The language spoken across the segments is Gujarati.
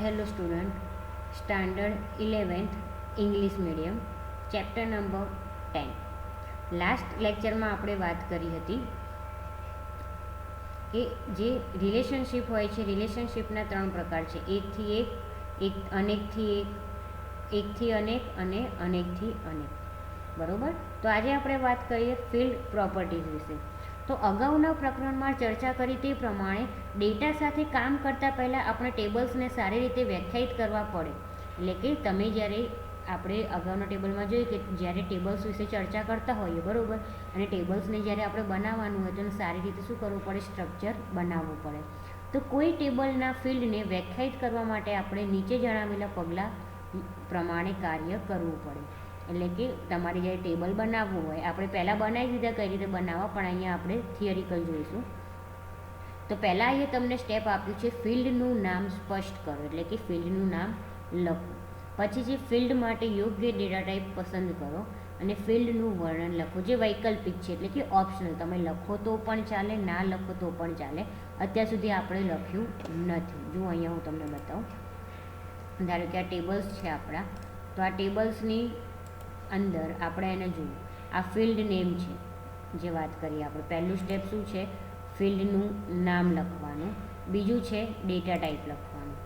Hello student, standard 11th English medium, chapter number 10. Last લેક્ચરમાં આપણે વાત કરી હતી કે જે રિલેશનશિપ હોય છે, રિલેશનશિપના 3 પ્રકાર છે: એકથી એક, અનેકથી એક, એકથી અનેક અને અનેકથી અનેક. બરાબર. તો આજે આપણે વાત કરીએ ફિલ્ડ પ્રોપર્ટીઝ વિશે. તો અગાઉના પ્રકરણમાં ચર્ચા કરી તે પ્રમાણે ડેટા સાથે કામ કરતાં પહેલાં આપણે ટેબલ્સને સારી રીતે વ્યાખ્યાયિત કરવા પડે. એટલે કે તમે જ્યારે આપણે અગાઉના ટેબલમાં જોઈએ કે જ્યારે ટેબલ્સ વિશે ચર્ચા કરતા હોઈએ, બરાબર, અને ટેબલ્સને જ્યારે આપણે બનાવવાનું હોય તો સારી રીતે શું કરવું પડે? સ્ટ્રક્ચર બનાવવું પડે. તો કોઈ ટેબલના ફિલ્ડને વ્યાખ્યાયિત કરવા માટે આપણે નીચે જણાવેલા પગલાં પ્રમાણે કાર્ય કરવું પડે. એટલે કે તમારે જ્યારે ટેબલ બનાવવું હોય, આપણે પહેલાં બનાવી દીધા કઈ રીતે બનાવવા, પણ અહીંયા આપણે થિયરિકલ જોઈશું. તો પહેલાં અહીંયા તમને સ્ટેપ આપ્યું છે ફિલ્ડનું નામ સ્પષ્ટ કરો, એટલે કે ફિલ્ડનું નામ લખો. પછી જે ફિલ્ડ માટે યોગ્ય ડેટા ટાઈપ પસંદ કરો અને ફિલ્ડનું વર્ણન લખો, જે વૈકલ્પિક છે, એટલે કે ઓપ્શનલ. તમે લખો તો પણ ચાલે, ના લખો તો પણ ચાલે. અત્યાર સુધી આપણે લખ્યું નથી. જો અહીંયા હું તમને બતાવું. ધારો કે આ ટેબલ્સ છે આપણા, તો આ ટેબલ્સની અંદર આપણે એને જોઈએ, આ ફિલ્ડ નેમ છે જે વાત કરીએ આપણે. પહેલું સ્ટેપ શું છે? ફિલ્ડનું નામ લખવાનું. બીજું છે ડેટા ટાઈપ લખવાનું,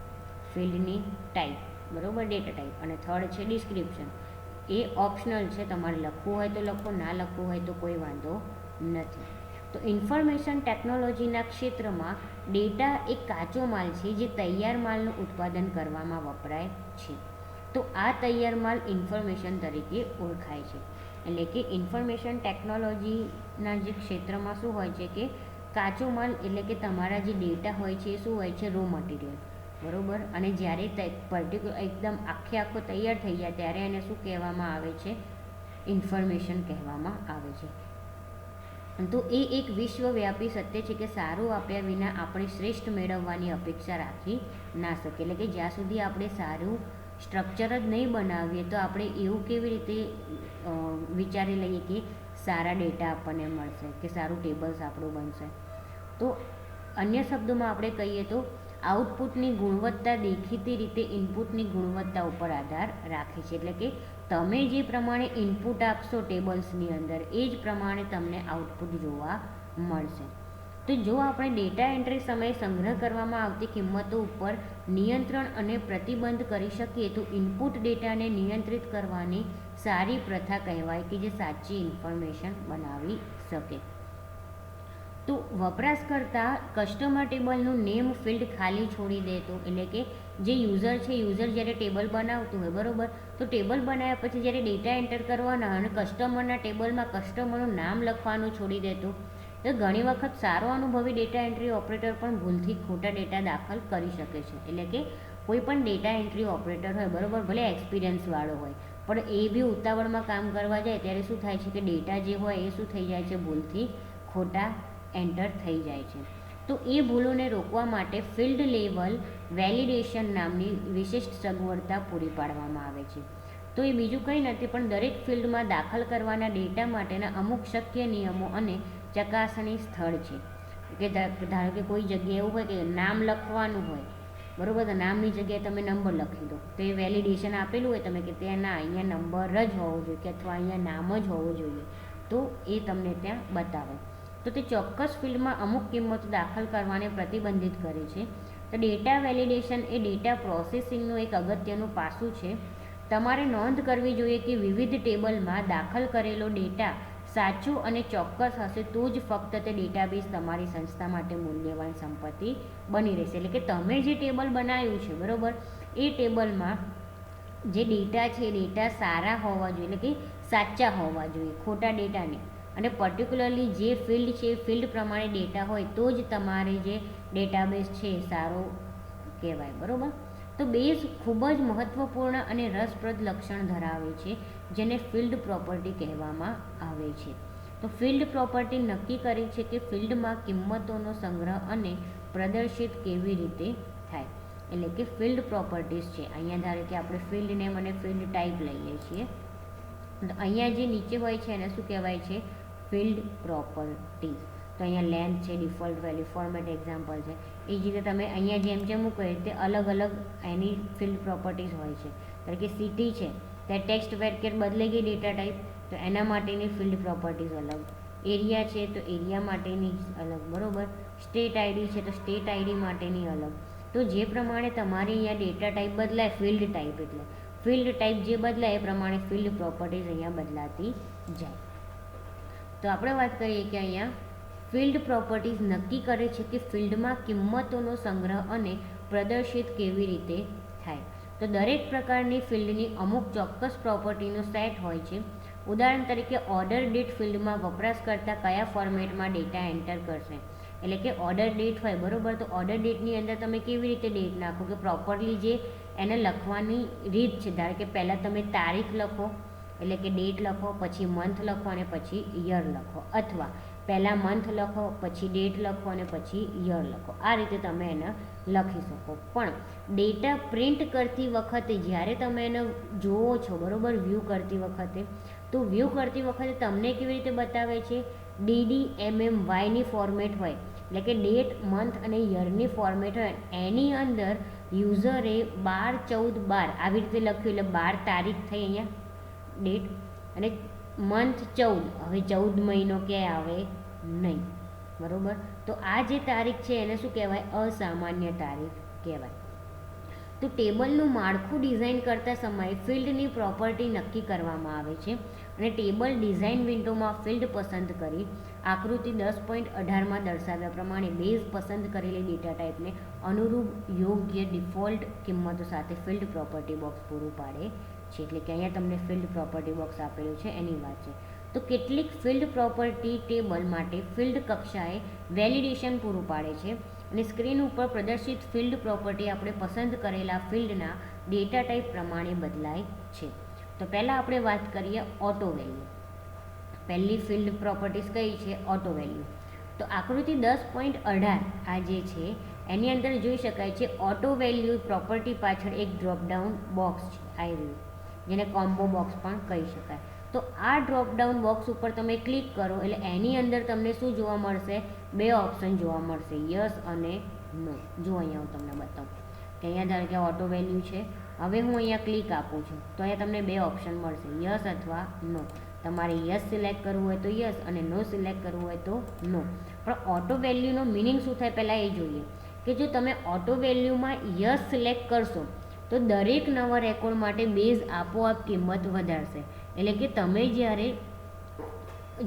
ફિલ્ડની ટાઈપ, બરાબર, ડેટા ટાઈપ. અને થર્ડ છે ડિસ્ક્રિપ્શન. એ ઓપ્શનલ છે, તમારે લખવું હોય તો લખો, ના લખવું હોય તો કોઈ વાંધો નથી. તો ઇન્ફોર્મેશન ટેકનોલોજીના ક્ષેત્રમાં ડેટા એક કાચો માલ છે જે તૈયાર માલનું ઉત્પાદન કરવામાં વપરાય છે. તો આ તૈયાર માલ ઇન્ફોર્મેશન તરીકે ઓળખાય છે. એટલે કે ઇન્ફોર્મેશન ટેકનોલોજીના જે ક્ષેત્રમાં શું હોય છે કે કાચો માલ, એટલે કે તમારા જે ડેટા હોય છે એ શું હોય છે? રો મટીરિયલ, બરાબર. અને જ્યારે પર્ટિક્યુલર એકદમ આખો તૈયાર થઈ જાય ત્યારે એને શું કહેવામાં આવે છે? ઇન્ફોર્મેશન કહેવામાં આવે છે. તો એ એક વિશ્વવ્યાપી સત્ય છે કે સારું આપ્યા વિના આપણે શ્રેષ્ઠ મેળવવાની અપેક્ષા રાખી ના શકીએ. એટલે કે જ્યાં સુધી આપણે સારું સ્ટ્રક્ચર જ નહીં બનાવીએ તો આપણે એવું કેવી રીતે વિચારી લઈએ કે સારા ડેટા આપણને મળશે, કે સારું ટેબલ્સ આપણું બનશે. તો અન્ય શબ્દોમાં આપણે કહીએ તો આઉટપુટની ગુણવત્તા દેખીતી રીતે ઇનપુટની ગુણવત્તા ઉપર આધાર રાખે છે. એટલે કે તમે જે પ્રમાણે ઇનપુટ આપશો ટેબલ્સની અંદર, એ જ પ્રમાણે તમને આઉટપુટ જોવા મળશે. તો જો આપણે ડેટા એન્ટ્રી સમયે સંગ્રહ કરવામાં આવતી કિંમતો ઉપર નિયંત્રણ અને પ્રતિબંધ કરી શકીએ તો ઇનપુટ ડેટાને નિયંત્રિત કરવાની સારી પ્રથા કહેવાય કે જે સાચી ઇન્ફોર્મેશન બનાવી શકે. તો વપરાશકર્તા કસ્ટમર ટેબલનું નેમ ફિલ્ડ ખાલી છોડી દેતો, એટલે કે જે યુઝર છે, યુઝર જ્યારે ટેબલ બનાવતું હોય, બરાબર, તો ટેબલ બનાવ્યા પછી જ્યારે ડેટા એન્ટર કરવાના અને કસ્ટમરના ટેબલમાં કસ્ટમરનું નામ લખવાનું છોડી દેતો. તો ઘણી વખત સારો અનુભવી ડેટા એન્ટ્રી ઓપરેટર પણ ભૂલથી ખોટા ડેટા દાખલ કરી શકે છે. એટલે કે કોઈ પણ ડેટા એન્ટ્રી ઓપરેટર હોય, બરાબર, ભલે એક્સપિરિયન્સવાળો હોય, પણ એ બી ઉતાવળમાં કામ કરવા જાય ત્યારે શું થાય છે કે ડેટા જે હોય એ શું થઈ જાય છે? ભૂલથી ખોટા એન્ટર થઈ જાય છે. તો એ ભૂલોને રોકવા માટે ફિલ્ડ લેવલ વેલિડેશન નામની વિશિષ્ટ સગવડતા પૂરી પાડવામાં આવે છે. તો એ બીજું કંઈ નથી પણ દરેક ફિલ્ડમાં દાખલ કરવાના ડેટા માટેના અમુક શક્ય નિયમો અને ચકાસણી સ્થળ છે. કે ધારો કે કોઈ જગ્યાએ એવું હોય કે નામ લખવાનું હોય, બરાબર, તો નામની જગ્યાએ તમે નંબર લખી દો, તો એ વેલિડેશન આપેલું હોય તમે કે ત્યાં ના, અહીંયા નંબર જ હોવો જોઈએ કે અથવા અહીંયા નામ જ હોવું જોઈએ, તો એ તમને ત્યાં બતાવે. તો તે ચોક્કસ ફિલ્ડમાં અમુક કિંમતો દાખલ કરવાને પ્રતિબંધિત કરે છે. તો ડેટા વેલિડેશન એ ડેટા પ્રોસેસિંગનું એક અગત્યનું પાસું છે. તમારે નોંધ કરવી જોઈએ કે વિવિધ ટેબલમાં દાખલ કરેલો ડેટા સાચો અને ચોક્કસ હશે તો જ ફક્ત તે ડેટાબેઝ તમારી સંસ્થા માટે મૂલ્યવાન સંપત્તિ બની રહેશે. એટલે કે તમે જે ટેબલ બનાવ્યું છે, બરાબર, એ ટેબલમાં જે ડેટા છે એ ડેટા સારા હોવા જોઈએ, એટલે કે સાચા હોવા જોઈએ, ખોટા ડેટા નહીં. અને પર્ટિક્યુલરલી જે ફિલ્ડ છે એ ફિલ્ડ પ્રમાણે ડેટા હોય તો જ તમારે જે ડેટાબેઝ છે એ સારો કહેવાય, બરાબર. તો બેઝ ખૂબ જ મહત્ત્વપૂર્ણ અને રસપ્રદ લક્ષણ ધરાવે છે જેને ફિલ્ડ પ્રોપર્ટી કહેવામાં આવે છે. તો ફિલ્ડ પ્રોપર્ટી નક્કી કરે છે કે ફિલ્ડમાં કિંમતોનો સંગ્રહ અને પ્રદર્શિત કેવી રીતે થાય. એટલે કે ફિલ્ડ પ્રોપર્ટીઝ છે. અહીંયા ધારો કે આપણે ફિલ્ડ નેમ અને ફિલ્ડ ટાઈપ લઈએ છીએ, તો અહીંયા જે નીચે હોય છે એને શું કહેવાય છે? Field properties. તો અહીંયા લેન્થ છે, ડિફોલ્ટ વેલ્યુ, ફોર્મેટ એક્ઝામ્પલ છે. એ જ રીતે તમે અહીંયા જેમ જેમ મૂકો એ રીતે અલગ અલગ એની ફિલ્ડ પ્રોપર્ટીઝ હોય છે. કારણ કે સિટી છે ત્યાં ટેક્સ્ટ વેરકેર બદલાઈ ગઈ ડેટા ટાઈપ, તો એના માટેની ફિલ્ડ પ્રોપર્ટીઝ અલગ. એરિયા છે તો એરિયા માટેની અલગ, બરાબર. સ્ટેટ આઈડી છે તો સ્ટેટ આઈડી માટેની અલગ. તો જે પ્રમાણે તમારે અહીંયા ડેટા ટાઈપ બદલાય, ફિલ્ડ ટાઈપ એટલે ફિલ્ડ ટાઈપ જે બદલાય એ પ્રમાણે ફિલ્ડ પ્રોપર્ટીઝ અહીંયા બદલાતી જાય. તો આપણે વાત કરીએ કે અહીંયા ફિલ્ડ પ્રોપર્ટીઝ નક્કી કરે છે કે ફિલ્ડમાં કિંમતોનો સંગ્રહ અને પ્રદર્શિત કેવી રીતે થાય. તો દરેક પ્રકારની ફિલ્ડની અમુક ચોક્કસ પ્રોપર્ટીનો સેટ હોય છે. ઉદાહરણ તરીકે ઓર્ડર ડેટ ફિલ્ડમાં વપરાશકર્તા કયા ફોર્મેટમાં ડેટા એન્ટર કરશે. એટલે કે ઓર્ડર ડેટ હોય, બરાબર, તો ઓર્ડર ડેટની અંદર તમે કેવી રીતે ડેટ નાખો કે પ્રોપરલી જે એને લખવાની રીત છે. ધારો કે પહેલાં તમે તારીખ લખો એટલે કે ડેટ લખો, પછી મંથ લખો અને પછી યર લખો, અથવા પહેલાં મંથ લખો પછી ડેટ લખો અને પછી યર લખો. આ રીતે તમે એને લખી શકો. પણ ડેટા પ્રિન્ટ કરતી વખતે જ્યારે તમે એને જુઓ છો, બરાબર, વ્યૂ કરતી વખતે, તો વ્યૂ કરતી વખતે તમને કેવી રીતે બતાવે છે, DDMMYની ફોર્મેટ હોય, એટલે કે ડેટ, મંથ અને યરની ફોર્મેટ હોય. એની અંદર યુઝરે 12/14/12 આવી રીતે લખ્યું, એટલે 12 તારીખ થઈ અહીંયા ડેટ, અને મંથ 14, હવે 14 મહિનો ક્યાંય આવે નહીં, બરાબર. તો આ જે તારીખ છે એને શું કહેવાય, અસામાન્ય તારીખ કહેવાય. તો ટેબલનું માળખું ડિઝાઇન કરતા સમયે ફિલ્ડની પ્રોપર્ટી નક્કી કરવામાં આવે છે અને ટેબલ ડિઝાઇન વિન્ડોમાં ફિલ્ડ પસંદ કરી આકૃતિ 10.18માં દર્શાવ્યા પ્રમાણે બેઝ પસંદ કરેલી ડેટા ટાઈપને અનુરૂપ યોગ્ય ડિફોલ્ટ કિંમતો સાથે ફિલ્ડ પ્રોપર્ટી બોક્સ પૂરું પાડે છે. એટલે કે અહીંયા તમને ફિલ્ડ પ્રોપર્ટી બોક્સ આપેલું છે એની વાત છે. તો કેટલીક ફિલ્ડ પ્રોપર્ટી ટેબલ માટે ફિલ્ડ કક્ષાએ વેલિડેશન પૂરું પાડે છે અને સ્ક્રીન ઉપર પ્રદર્શિત ફિલ્ડ પ્રોપર્ટી આપણે પસંદ કરેલા ફિલ્ડના ડેટા ટાઈપ પ્રમાણે બદલાય છે. તો પહેલાં આપણે વાત કરીએ ઓટો વેલ્યુ. પહેલી ફિલ્ડ પ્રોપર્ટીઝ કઈ છે, ઓટો વેલ્યુ. તો આકૃતિ 10.18 આ જે છે એની અંદર જોઈ શકાય છે ઓટો વેલ્યુ પ્રોપર્ટી પાછળ એક ડ્રોપડાઉન બોક્સ છે, આવી રહ્યું, જેને કોમ્બો બોક્સ પણ કહી શકાય. તો આ ડ્રોપડાઉન બોક્સ ઉપર તમે ક્લિક કરો એટલે એની અંદર તમને શું જોવા મળશે, બે ઓપ્શન જોવા મળશે, યસ અને નો. જો અહીંયા હું તમને બતાવું કે અહીંયા ધારો કે ઓટો વેલ્યુ છે. હવે હું અહીંયા ક્લિક આપું છું તો અહીંયા તમને બે ઓપ્શન મળશે, યસ અથવા નો. તમારે યસ સિલેક્ટ કરવું હોય તો યસ અને નો સિલેક્ટ કરવું હોય તો નો. પણ ઓટો વેલ્યુનો મિનિંગ શું થાય પહેલાં એ જોઈએ કે જો તમે ઓટો વેલ્યુમાં યસ સિલેક્ટ કરશો તો દરેક નવા રેકોર્ડ માટે બેઝ આપોઆપ કિંમત વધારશે. એટલે કે તમે જ્યારે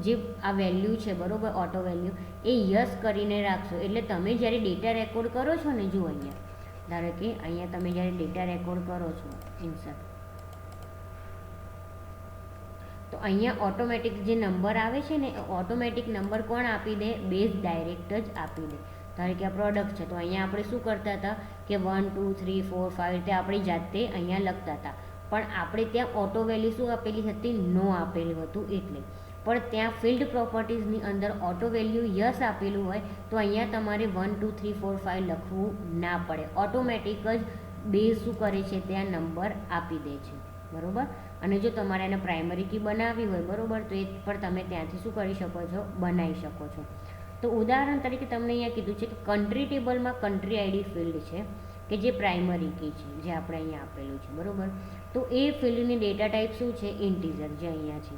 જે આ વેલ્યુ છે, બરાબર, ઓટો વેલ્યુ એ યસ કરીને રાખશો એટલે તમે જ્યારે ડેટા રેકોર્ડ કરો છો ને, જુઓ અહીંયા ધારો કે અહીંયા તમે જ્યારે ડેટા રેકોર્ડ કરો છો ઇન્સર્ટ, તો અહીંયા ઓટોમેટિક જે નંબર આવે છે ને એ ઓટોમેટિક નંબર કોણ આપી દે, બેઝ ડાયરેક્ટ જ આપી દે. ધારો કે આ પ્રોડક્ટ છે તો અહીંયા આપણે શું કરતા હતા કે 1 2 3 4 5 રીતે આપણી જાતે અહીંયા લખતા હતા. પણ આપણે ત્યાં ઓટો વેલ્યુ શું આપેલી હતી, નો આપેલું હતું. એટલે પણ ત્યાં ફિલ્ડ પ્રોપર્ટીઝની અંદર ઓટો વેલ્યુ યસ આપેલું હોય તો અહીંયા તમારે 1 2 3 4 5 લખવું ના પડે, ઓટોમેટિક જ બેઝ શું કરે છે, ત્યાં નંબર આપી દે છે, બરાબર. અને જો તમારે એને પ્રાઇમરી કી બનાવવી હોય, બરાબર, તો એ પણ તમે ત્યાંથી શું કરી શકો છો, બનાવી શકો છો. તો ઉદાહરણ તરીકે તમને અહીંયા કીધું છે કે કન્ટ્રી ટેબલમાં કન્ટ્રી આઈડી ફિલ્ડ છે કે જે પ્રાઇમરી કી છે, જે આપણે અહીંયા આપેલું છે, બરાબર. તો એ ફિલ્ડની ડેટા ટાઈપ શું છે, ઇન્ટીજર, જે અહીંયા છે.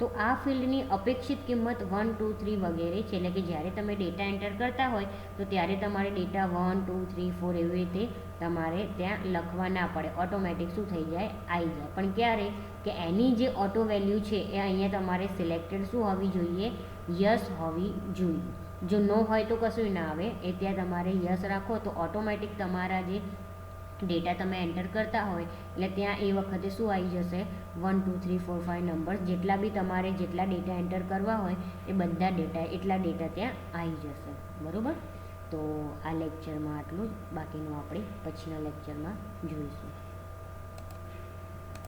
તો આ ફિલ્ડની અપેક્ષિત કિંમત 1 2 3 વગેરે છે. એટલે કે જ્યારે તમે ડેટા એન્ટર કરતા હોય તો ત્યારે તમારે ડેટા 1 2 3 4 એવી રીતે તમારે ત્યાં લખવા ના પડે, ઓટોમેટિક શું થઈ જાય, આવી જાય. પણ ક્યારે કે એની જે ઓટો વેલ્યુ છે એ અહીંયા તમારે સિલેક્ટેડ શું હોવી જોઈએ, યસ હોવી જોઈએ. જો નો હોય તો કશું ના આવે, એ ત્યાં તમારે યસ રાખો તો ઓટોમેટિક તમારા જે ડેટા તમે એન્ટર કરતા હોય એટલે ત્યાં એ વખતે શું આવી જશે, 1 2 3 4 5 નંબર જેટલા બી તમારે જેટલા ડેટા એન્ટર કરવા હોય એ બધા ડેટા એટલા ડેટા ત્યાં આવી જશે, બરાબર. તો આ લેક્ચરમાં આટલું જ, બાકીનું આપણે પછીના લેક્ચરમાં જોઈશું.